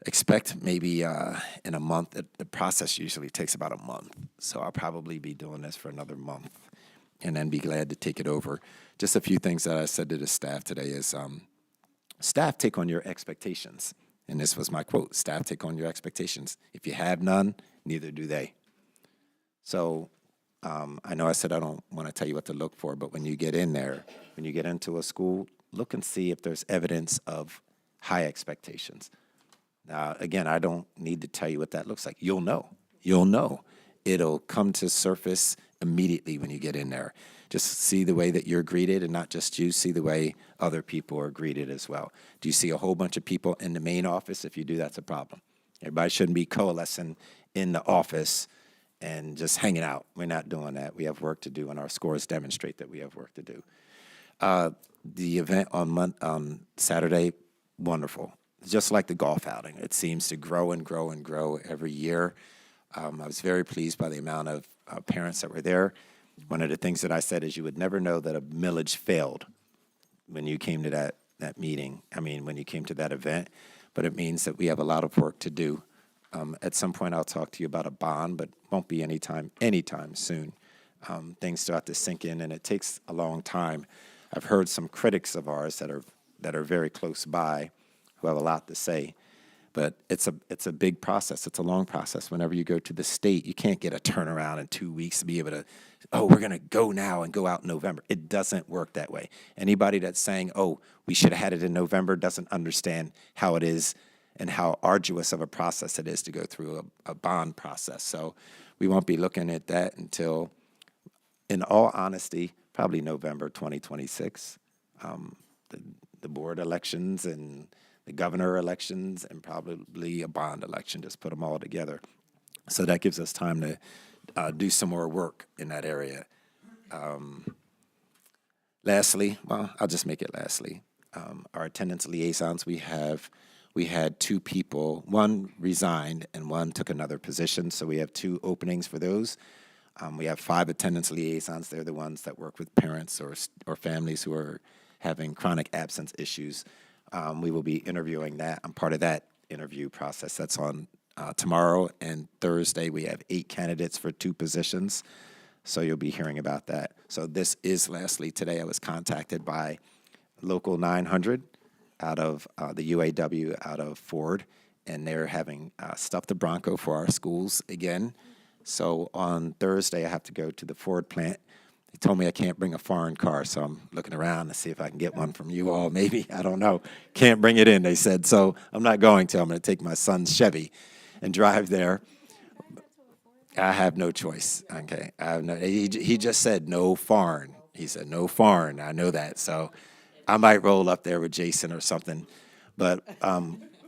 expect maybe in a month. The process usually takes about a month. So I'll probably be doing this for another month and then be glad to take it over. Just a few things that I said to the staff today is, staff take on your expectations. And this was my quote, staff take on your expectations. If you have none, neither do they. So I know I said I don't want to tell you what to look for, but when you get in there, when you get into a school, look and see if there's evidence of high expectations. Now, again, I don't need to tell you what that looks like. You'll know. You'll know it'll come to surface immediately when you get in there. Just see the way that you're greeted, and not just you, see the way other people are greeted as well. Do you see a whole bunch of people in the main office? If you do, that's a problem. Everybody shouldn't be coalescing in the office and just hanging out. We're not doing that. We have work to do, and our scores demonstrate that we have work to do. The event on Saturday, wonderful. Just like the golf outing, it seems to grow and grow and grow every year. I was very pleased by the amount of parents that were there. One of the things that I said is you would never know that a millage failed when you came to that meeting. I mean, when you came to that event, but it means that we have a lot of work to do. At some point, I'll talk to you about a bond, but won't be anytime soon. Things start to sink in, and it takes a long time. I've heard some critics of ours that are very close by who have a lot to say. But it's a big process. It's a long process. Whenever you go to the state, you can't get a turnaround in 2 weeks to be able to, oh, we're going to go now and go out in November. It doesn't work that way. Anybody that's saying, oh, we should have had it in November doesn't understand how it is and how arduous of a process it is to go through a bond process. So we won't be looking at that until, in all honesty, probably November 2026. The board elections and the governor elections, and probably a bond election, just put them all together. So that gives us time to do some more work in that area. Lastly, well, I'll just make it lastly. Our attendance liaisons, we had 2 people, one resigned and one took another position, so we have 2 openings for those. We have 5 attendance liaisons. They're the ones that work with parents or families who are having chronic absence issues. We will be interviewing that. I'm part of that interview process. That's on tomorrow and Thursday. We have 8 candidates for 2 positions, so you'll be hearing about that. So this is lastly, today I was contacted by Local 900 out of the UAW out of Ford, and they're having Stuff the Bronco for our schools again. So on Thursday, I have to go to the Ford plant. They told me I can't bring a foreign car, so I'm looking around to see if I can get one from you all, maybe. I don't know. Can't bring it in, they said. So I'm not going to. I'm going to take my son's Chevy and drive there. I have no choice, okay? He just said no foreign. He said no foreign. I know that. So I might roll up there with Jason or something. But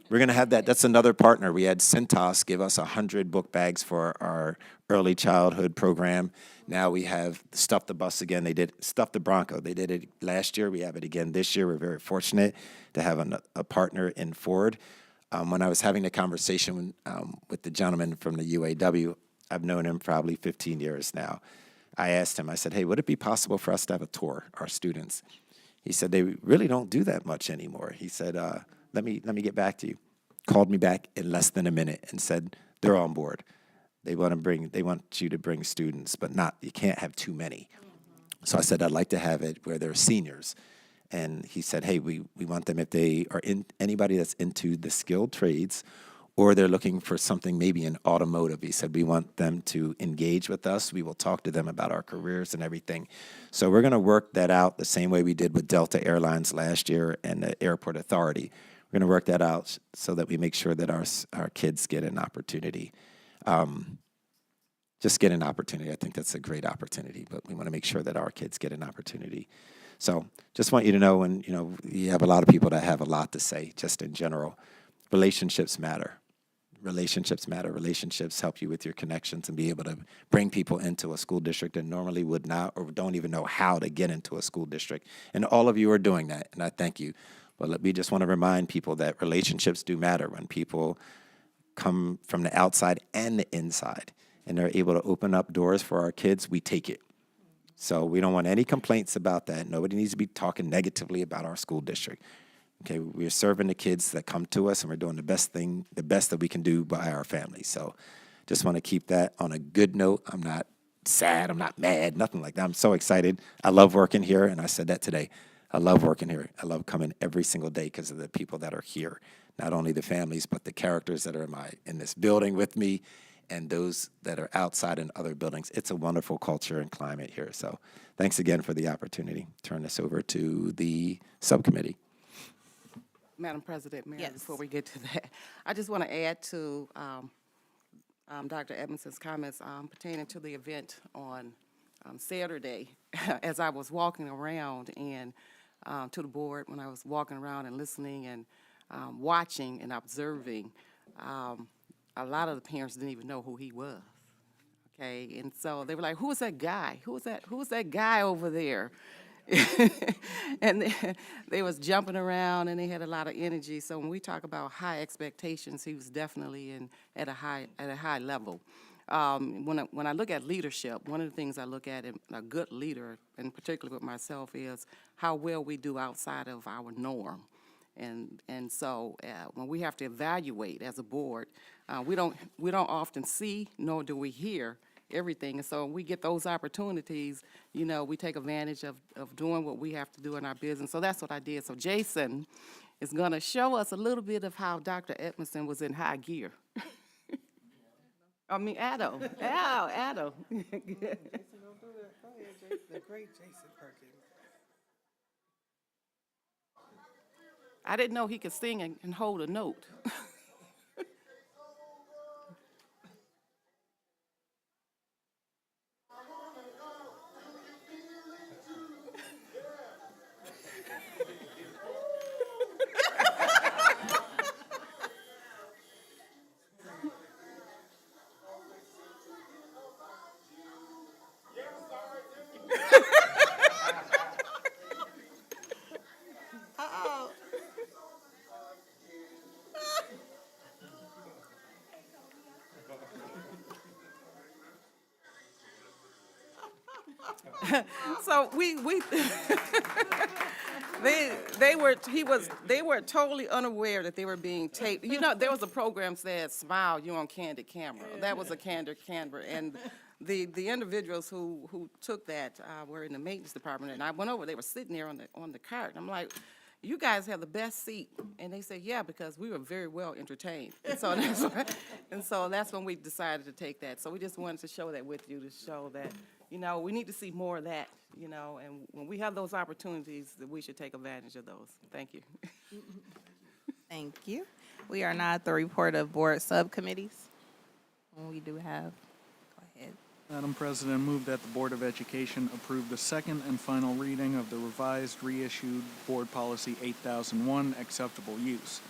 we're going to have that. That's another partner. We had Cintas give us 100 book bags for our early childhood program. Now we have Stuff the Bus again. They did Stuff the Bronco. They did it last year. We have it again this year. We're very fortunate to have a partner in Ford. When I was having the conversation with the gentleman from the UAW, I've known him probably 15 years now. I asked him, I said, hey, would it be possible for us to have a tour, our students? He said, they really don't do that much anymore. He said, let me get back to you. Called me back in less than a minute and said, they're on board. They want you to bring students, but you can't have too many. So I said, I'd like to have it where they're seniors. And he said, hey, we want them, if they are anybody that's into the skilled trades, or they're looking for something maybe in automotive. He said, we want them to engage with us. We will talk to them about our careers and everything. So we're going to work that out the same way we did with Delta Airlines last year and the Airport Authority. We're going to work that out so that we make sure that our kids get an opportunity. Just get an opportunity. I think that's a great opportunity, but we want to make sure that our kids get an opportunity. So just want you to know, and you have a lot of people that have a lot to say just in general. Relationships matter. Relationships matter. Relationships help you with your connections and be able to bring people into a school district that normally would not or don't even know how to get into a school district. And all of you are doing that, and I thank you. But we just want to remind people that relationships do matter when people come from the outside and the inside, and they're able to open up doors for our kids. We take it. So we don't want any complaints about that. Nobody needs to be talking negatively about our school district. Okay, we're serving the kids that come to us, and we're doing the best that we can do by our families. So just want to keep that on a good note. I'm not sad. I'm not mad. Nothing like that. I'm so excited. I love working here, and I said that today. I love working here. I love coming every single day because of the people that are here. Not only the families, but the characters that are in this building with me, and those that are outside in other buildings. It's a wonderful culture and climate here. So thanks again for the opportunity. Turn this over to the subcommittee. Madam President, Mayor, Yes. before we get to that, I just want to add to Dr. Edmondson's comments pertaining to the event on Saturday. As I was walking around and to the board, when I was walking around and listening and watching and observing, a lot of the parents didn't even know who he was. Okay, and so they were like, "Who is that guy? Who is that? Who is that guy over there?" And they was jumping around, and they had a lot of energy. So when we talk about high expectations, he was definitely at a high level. When I look at leadership, one of the things I look at in a good leader, and particularly with myself, is how well we do outside of our norm. And so when we have to evaluate as a board, we don't often see nor do we hear everything. And so when we get those opportunities, you know, we take advantage of doing what we have to do in our business. So that's what I did. So Jason is going to show us a little bit of how Dr. Edmondson was in high gear. I mean, Adam. Adam. The great Jason Perkins. I didn't know he could sing and hold a note. So they were totally unaware that they were being taped. You know, there was a program said, "Smile, you're on candid camera." That was a candid camera, and the individuals who took that were in the maintenance department, and I went over. They were sitting there on the cart, and I'm like, "You guys have the best seat," and they said, "Yeah, because we were very well entertained." And so that's when we decided to take that. So we just wanted to share that with you, to show that, you know, we need to see more of that, you know, and when we have those opportunities, that we should take advantage of those. Thank you. Thank you. We are now at the report of board subcommittees. We do have, go ahead. Madam President, move that the Board of Education approve the second and final reading of the revised reissued Board Policy 8001, acceptable use.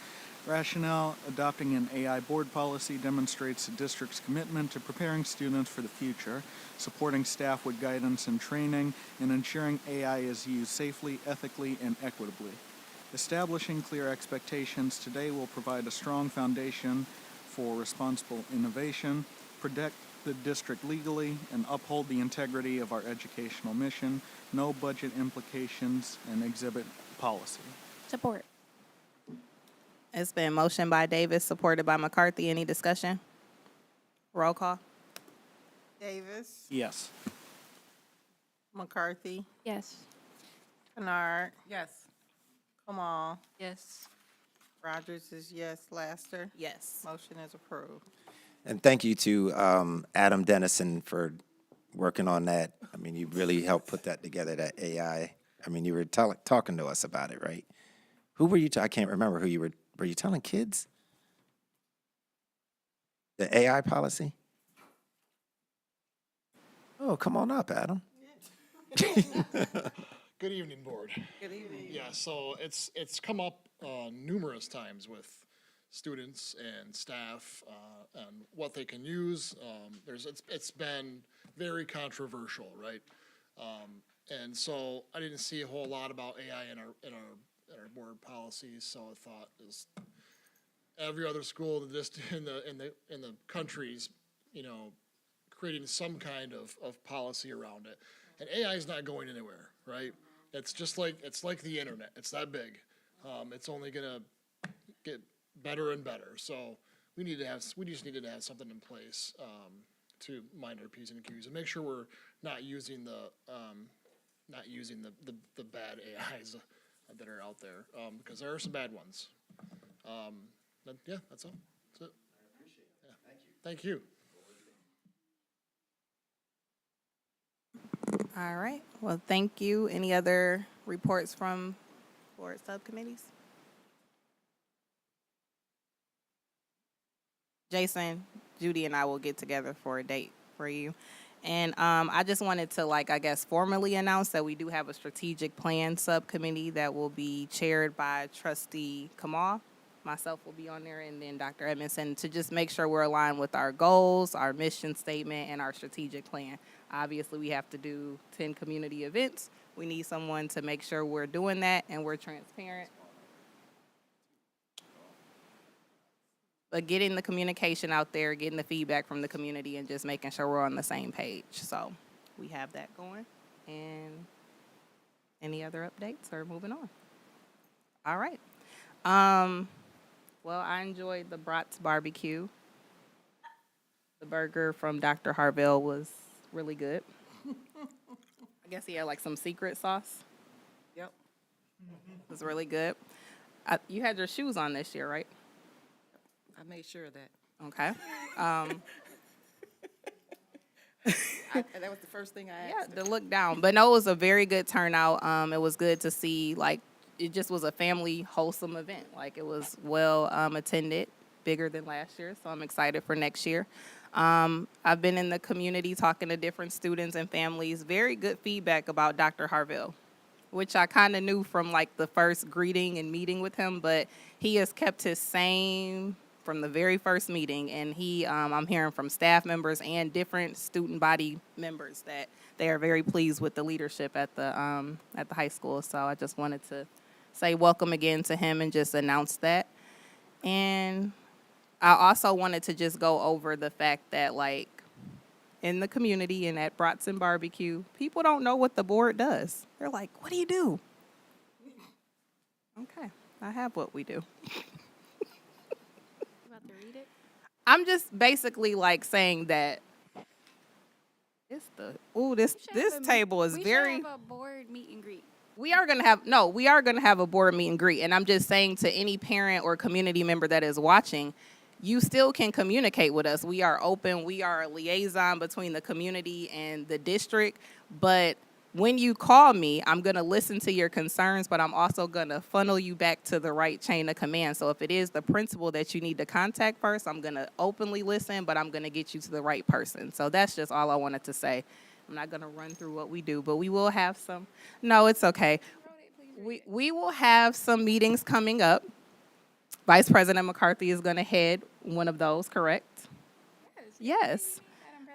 Rationale, adopting an AI board policy demonstrates the district's commitment to preparing students for the future, supporting staff with guidance and training, and ensuring AI is used safely, ethically, and equitably. Establishing clear expectations today will provide a strong foundation for responsible innovation, protect the district legally, and uphold the integrity of our educational mission, no budget implications, and exhibit policy. Support. It's been motioned by Davis, supported by McCarthy. Any discussion? Roll call. Davis, Yes. McCarthy, Yes. Kennard, Yes. Kamal, Yes. Rogers is yes, Laster. Yes. Motion is approved. And thank you to Adam Dennison for working on that. I mean, you really helped put that together, that AI. I mean, you were talking to us about it, right? Who were you? I can't remember who you were. Were you telling kids? The AI policy? Oh, come on up, Adam. Good evening, Board. Good evening. Yeah, so it's come up numerous times with students and staff and what they can use. It's been very controversial, right? And so I didn't see a whole lot about AI in our board policies, so I thought as every other school in the country's, you know, creating some kind of policy around it. And AI is not going anywhere, right? It's like the internet. It's that big. It's only gonna get better and better. So we just needed to have something in place to mind our P's and Q's and make sure we're not using the bad AIs that are out there, because there are some bad ones. But yeah, that's all. That's it. I appreciate it. Yeah. Thank you. All right. Well, thank you. Any other reports from board subcommittees? Jason, Judy and I will get together for a date for you. And I just wanted to, like, I guess, formally announce that we do have a strategic plan subcommittee that will be chaired by Trustee Kamal. Myself will be on there, and then Dr. Edmondson, to just make sure we're aligned with our goals, our mission statement, and our strategic plan. Obviously, we have to do 10 community events. We need someone to make sure we're doing that and we're transparent. But getting the communication out there, getting the feedback from the community, and just making sure we're on the same page. So we have that going. And any other updates or moving on? All right. Well, I enjoyed the Bratz barbecue. The burger from Dr. Harville was really good. I guess he had like some secret sauce. Yep. It was really good. You had your shoes on this year, right? I made sure of that. Okay. And that was the first thing I Yeah, asked. to look down. But no, it was a very good turnout. It was good to see, like, it just was a family wholesome event. Like, it was well attended, bigger than last year. So I'm excited for next year. I've been in the community talking to different students and families. Very good feedback about Dr. Harville, which I kind of knew from like the first greeting and meeting with him, but he has kept his same from the very first meeting, and I'm hearing from staff members and different student body members that they are very pleased with the leadership at the high school. So I just wanted to say welcome again to him and just announce that. And I also wanted to just go over the fact that, like, in the community and at Bratz Barbecue, people don't know what the board does. They're like, what do you do? Okay, I have what we do. About to read it? I'm just basically like saying that this table is We very. should have a board meet and greet. We are gonna have a board meet and greet, and I'm just saying to any parent or community member that is watching, you still can communicate with us. We are open. We are a liaison between the community and the district. But when you call me, I'm going to listen to your concerns, but I'm also going to funnel you back to the right chain of command. So if it is the principal that you need to contact first, I'm going to openly listen, but I'm going to get you to the right person. So that's just all I wanted to say. I'm not going to run through what we do, but we will have some. No, it's okay. We will have some meetings coming up. Vice President McCarthy is going to head one of those, correct? Yes.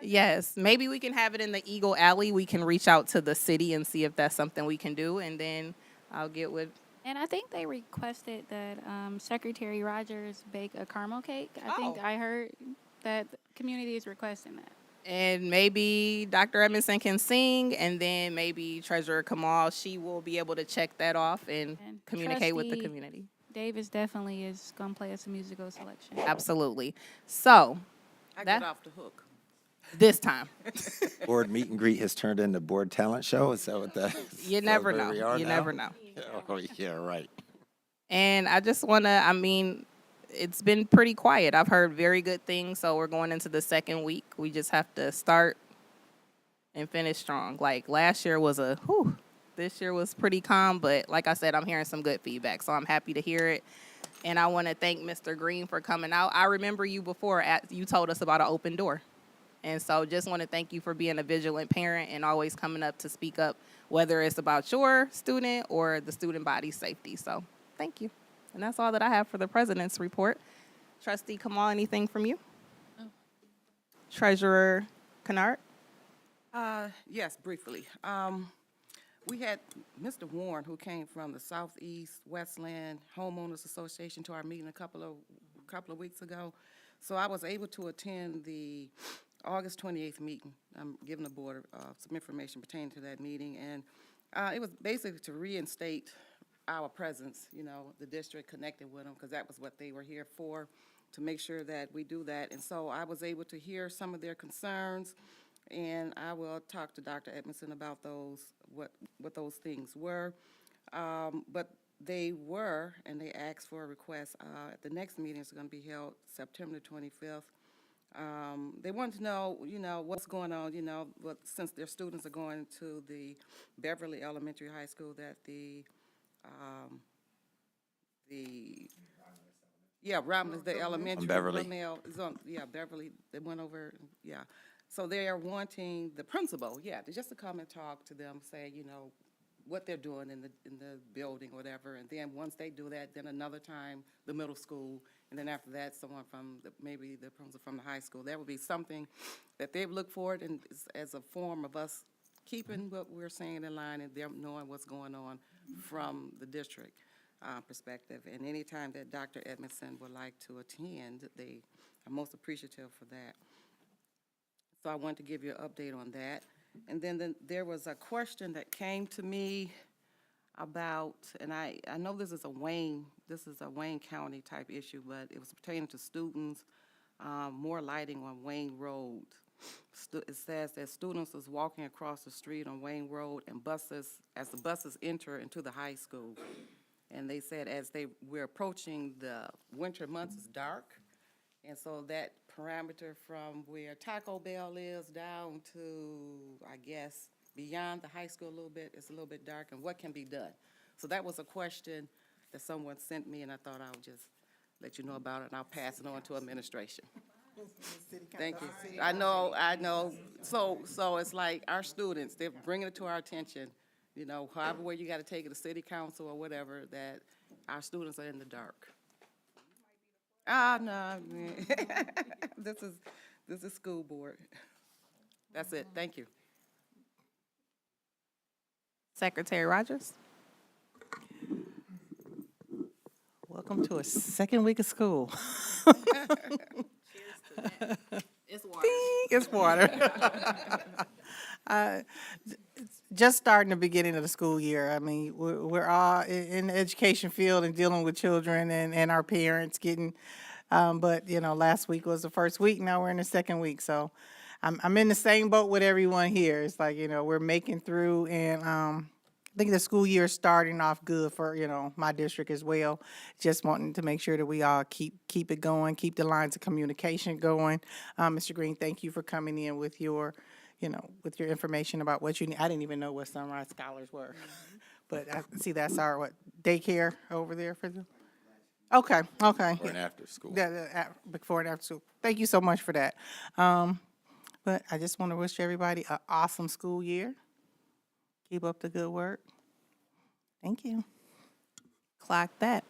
Yes. Maybe we can have it in the Eagle Alley. We can reach out to the city and see if that's something we can do, and then I'll get with. And I think they requested that Secretary Rogers bake a caramel cake. I think I heard that the community is requesting that. And maybe Dr. Edmondson can sing, and then maybe Treasurer Kamal, she will be able to check that off and communicate with the Trustee community. Davis definitely is going to play us a musical selection. Absolutely. So, I that- get off the hook. this time. Board meet and greet has turned into board talent show. Is that what that? You never know. You never know. Oh, yeah, right. And I just want to, it's been pretty quiet. I've heard very good things, so we're going into the second week. We just have to start and finish strong. Like, last year was this year was pretty calm, but like I said, I'm hearing some good feedback, so I'm happy to hear it. And I want to thank Mr. Green for coming out. I remember you before, you told us about an open door. And so just want to thank you for being a vigilant parent and always coming up to speak up, whether it's about your student or the student body's safety. So thank you. And that's all that I have for the president's report. Trustee Kamal, anything from you? Treasurer Kennard? Yes, briefly. We had Mr. Warren, who came from the Southeast Westland Homeowners Association, to our meeting a couple of weeks ago. So I was able to attend the August 28th meeting. I'm giving the board some information pertaining to that meeting, and it was basically to reinstate our presence, the district connected with them, because that was what they were here for, to make sure that we do that. And so I was able to hear some of their concerns, and I will talk to Dr. Edmondson about those, what those things were. But they were, and they asked for a request. The next meeting is going to be held September 25th. They wanted to know, what's going on, since their students are going to the Beverly Elementary High School, that Yeah, Robin's the elementary. Beverly. Linnell is on, yeah, Beverly, they went over, yeah. So they are wanting the principal, yeah, just to come and talk to them, say, you know, what they're doing in the building, whatever. And then once they do that, then another time, the middle school, and then after that, someone from, maybe the principal from the high school. That would be something that they've looked for and as a form of us keeping what we're saying in line and them knowing what's going on from the district perspective. And anytime that Dr. Edmondson would like to attend, they are most appreciative for that. So I wanted to give you an update on that. And then there was a question that came to me about, and I know this is a Wayne County type issue, but it was pertaining to students, more lighting on Wayne Road. It says that students is walking across the street on Wayne Road and as the buses enter into the high school. And they said as we're approaching the winter months, it's dark. And so that parameter from where Taco Bell is down to, I guess, beyond the high school a little bit, it's a little bit dark, and what can be done? So that was a question that someone sent me, and I thought I would just let you know about it, and I'll pass it on to administration. Thank you. I know. So it's like our students, they're bringing it to our attention, you know, however way you got to take it to city council or whatever, that our students are in the dark. No, this is school board. That's it, thank you. Secretary Rogers. Welcome to a second week of school. It's water. It's water. Just starting the beginning of the school year. I mean, we're all in the education field and dealing with children and our parents getting, but, you know, last week was the first week, now we're in the second week. So I'm in the same boat with everyone here. It's like, you know, we're making through, and I think the school year is starting off good for, you know, my district as well. Just wanting to make sure that we all keep it going, keep the lines of communication going. Mr. Green, thank you for coming in with your, you know, with your information about what you need. I didn't even know what Sunrise Scholars were. But I see that's our, daycare over there for them? Okay. Or an after school. Before and after school. Thank you so much for that. But I just want to wish everybody an awesome school year. Keep up the good work. Thank you. Clock that.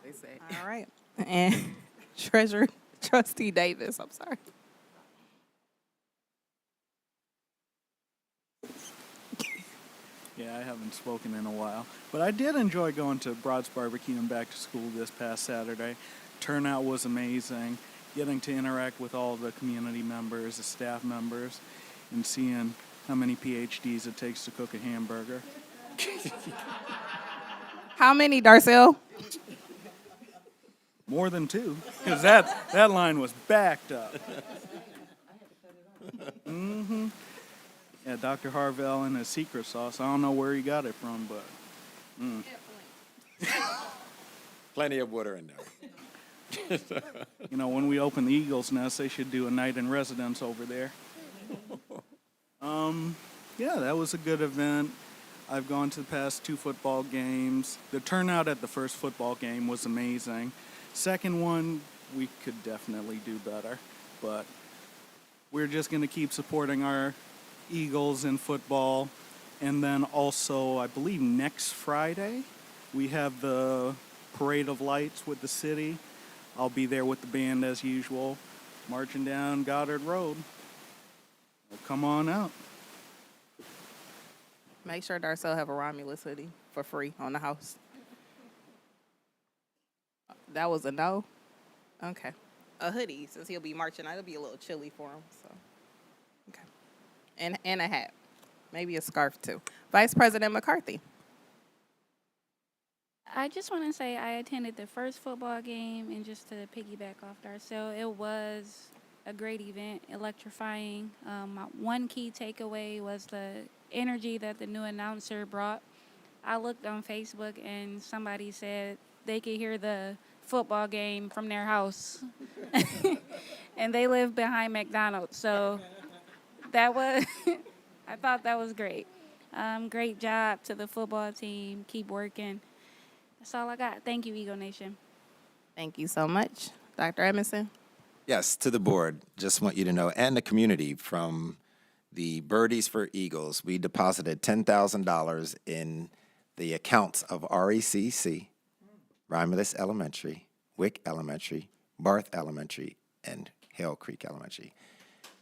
They say. All right. And Treasurer Trustee Davis, I'm sorry. Yeah, I haven't spoken in a while. But I did enjoy going to Broad's Barbecue and back to school this past Saturday. Turnout was amazing. Getting to interact with all the community members, the staff members, and seeing how many PhDs it takes to cook a hamburger. How many, Darcel? More than 2, because that line was backed up. Yeah, Dr. Harvell and his secret sauce. I don't know where he got it from, but Plenty of water in there. you know, when we open the Eagles Nest, they should do a night in residence over there. Yeah, that was a good event. I've gone to the past 2 football games. The turnout at the first football game was amazing. Second one, we could definitely do better, but we're just going to keep supporting our Eagles in football. And then also, I believe next Friday, we have the Parade of Lights with the city. I'll be there with the band as usual, marching down Goddard Road. Well, come on out. Make sure Darcel have a Romulus hoodie for free on the house. That was a no? Okay. A hoodie, since he'll be marching, it'll be a little chilly for him, so. Okay. And a hat. Maybe a scarf, too. Vice President McCarthy. I just want to say I attended the first football game, and just to piggyback off Darcel, it was a great event, electrifying. My one key takeaway was the energy that the new announcer brought. I looked on Facebook and somebody said they could hear the football game from their house. And they live behind McDonald's, so that was, I thought that was great. Great job to the football team. Keep working. That's all I got. Thank you, Eagle Nation. Thank you so much. Dr. Edmondson? Yes, to the board, just want you to know, and the community, from the Birdies for Eagles, we deposited $10,000 in the accounts of RECC, Romulus Elementary, Wick Elementary, Barth Elementary, and Hale Creek Elementary.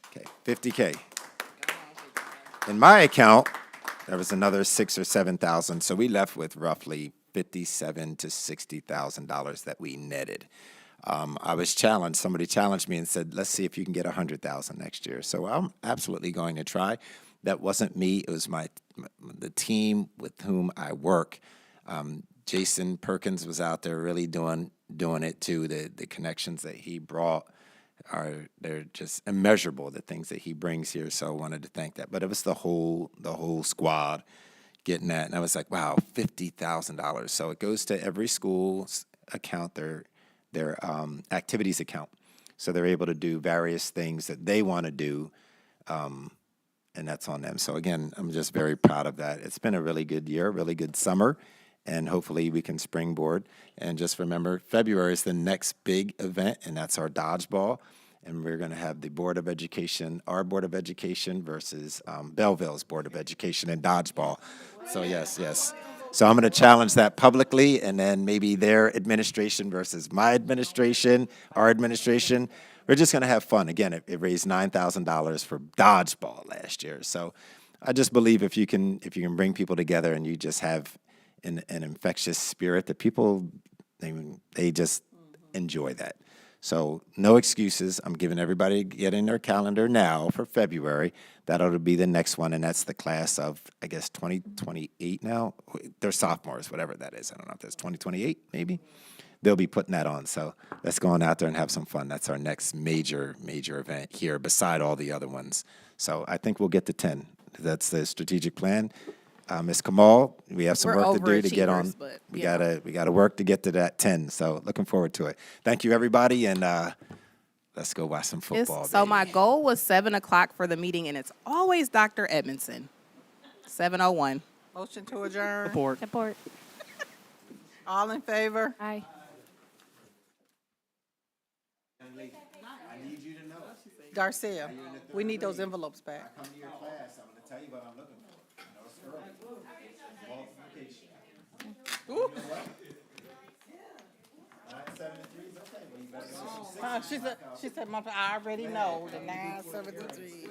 Okay, 50K. In my account, there was another $6,000 or $7,000, so we left with roughly $57,000 to $60,000 that we netted. I was challenged. Somebody challenged me and said, "Let's see if you can get 100,000 next year." So I'm absolutely going to try. That wasn't me. It was the team with whom I work. Jason Perkins was out there really doing it too. The connections that he brought they're just immeasurable. The things that he brings here. So I wanted to thank that. But it was the whole squad getting that, and I was like, wow, $50,000. So it goes to every school's account, their activities account. So they're able to do various things that they want to do, and that's on them. So again, I'm just very proud of that. It's been a really good year, really good summer, and hopefully we can springboard. And just remember, February is the next big event, and that's our dodgeball. And we're going to have the Board of Education, our Board of Education versus Belleville's Board of Education in dodgeball. So yes. So I'm going to challenge that publicly, and then maybe their administration versus my administration, our administration. We're just going to have fun. Again, it raised $9,000 for dodgeball last year. So I just believe if you can bring people together and you just have an infectious spirit, that people, they just enjoy that. So no excuses. I'm giving everybody get in their calendar now for February. That'll be the next one, and that's the class of, I guess, 2028 now. They're sophomores, whatever that is. I don't know if that's 2028 maybe. They'll be putting that on. So let's go on out there and have some fun. That's our next major event here beside all the other ones. So I think we'll get to 10. That's the strategic plan. Ms. Kamal, we have some We're work to do to get on. overachievers, but, We you know. gotta work to get to that 10. So looking forward to it. Thank you, everybody, and let's go watch some football. So baby. my goal was 7 o'clock for the meeting, and it's always Dr. Edmondson. 7:01. Motion to adjourn. Support. Support. All in favor? Aye. Garcia, we need those envelopes back. Come to your class. I'm gonna tell you what I'm looking for. She said, I already know, the 973.